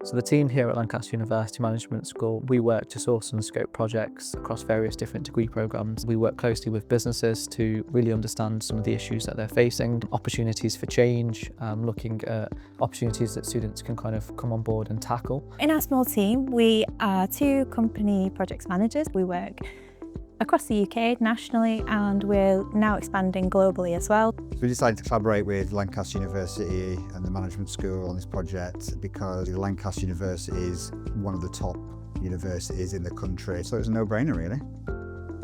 So the team here at Lancaster University Management School, we work to source and scope projects across various different degree programmes. We work closely with businesses to really understand some of the issues that they're facing, opportunities for change, looking at opportunities that students can kind of come on board and tackle. In our small team, we are 2 company projects managers. We work across the UK, nationally, and we're now expanding globally as well. We decided to collaborate with Lancaster University and the Management School on this project because Lancaster University is one of the top universities in the country, so it was a no-brainer really.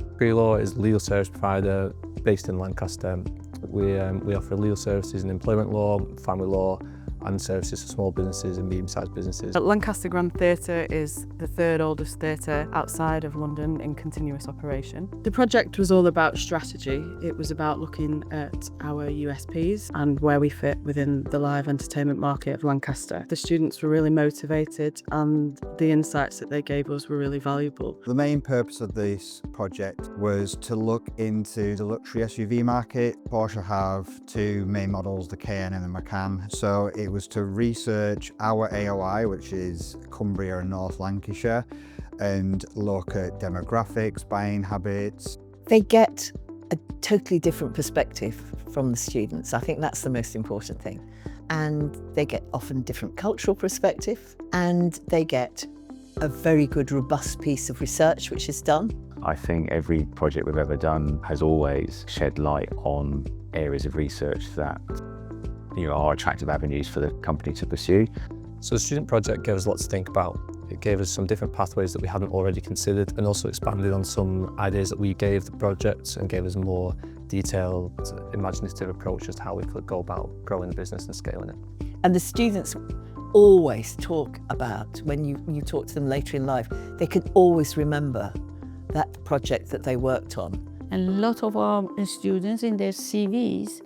Degree Law is a legal service provider based in Lancaster. We offer legal services in employment law, family law, and services for small businesses and medium-sized businesses. Lancaster Grand Theatre is the 3rd oldest theatre outside of London in continuous operation. The project was all about strategy. It was about looking at our USPs and where we fit within the live entertainment market of Lancaster. The students were really motivated and the insights that they gave us were really valuable. The main purpose of this project was to look into the luxury SUV market. Porsche have 2 main models, the Cayenne and the Macan. So it was to research our AOI, which is Cumbria and North Lancashire, and look at demographics, buying habits. They get a totally different perspective from the students. I think that's the most important thing. And they get often different cultural perspective, and they get a very good, robust piece of research which is done. I think every project we've ever done has always shed light on areas of research that are attractive avenues for the company to pursue. So the student project gave us lots to think about. It gave us some different pathways that we hadn't already considered, and also expanded on some ideas that we gave the project and gave us a more detailed, imaginative approach as to how we could go about growing the business and scaling it. And the students always talk about, when you talk to them later in life, they can always remember that project that they worked on. And a lot of our students in their CVs,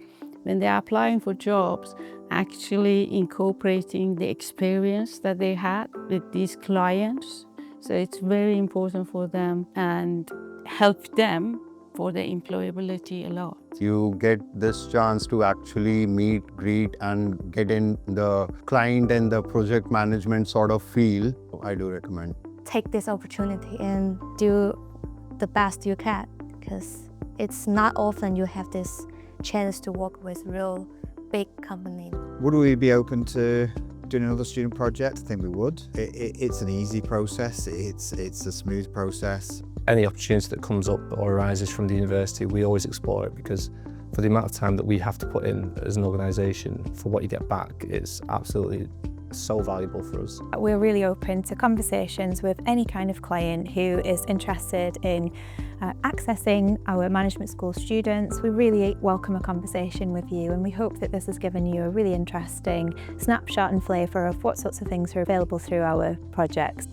when they're applying for jobs, actually incorporating the experience that they had with these clients. So it's very important for them and help them for their employability a lot. You get this chance to actually meet, greet, and get in the client and the project management sort of feel. I do recommend. Take this opportunity and do the best you can, because it's not often you have this chance to work with real big company. Would we be open to doing another student project? I think we would. It's an easy process, it's a smooth process. Any opportunity that comes up or arises from the university, we always explore it, because for the amount of time that we have to put in as an organisation, for what you get back, it's absolutely so valuable for us. We're really open to conversations with any kind of client who is interested in accessing our management school students. We really welcome a conversation with you, and we hope that this has given you a really interesting snapshot and flavour of what sorts of things are available through our projects.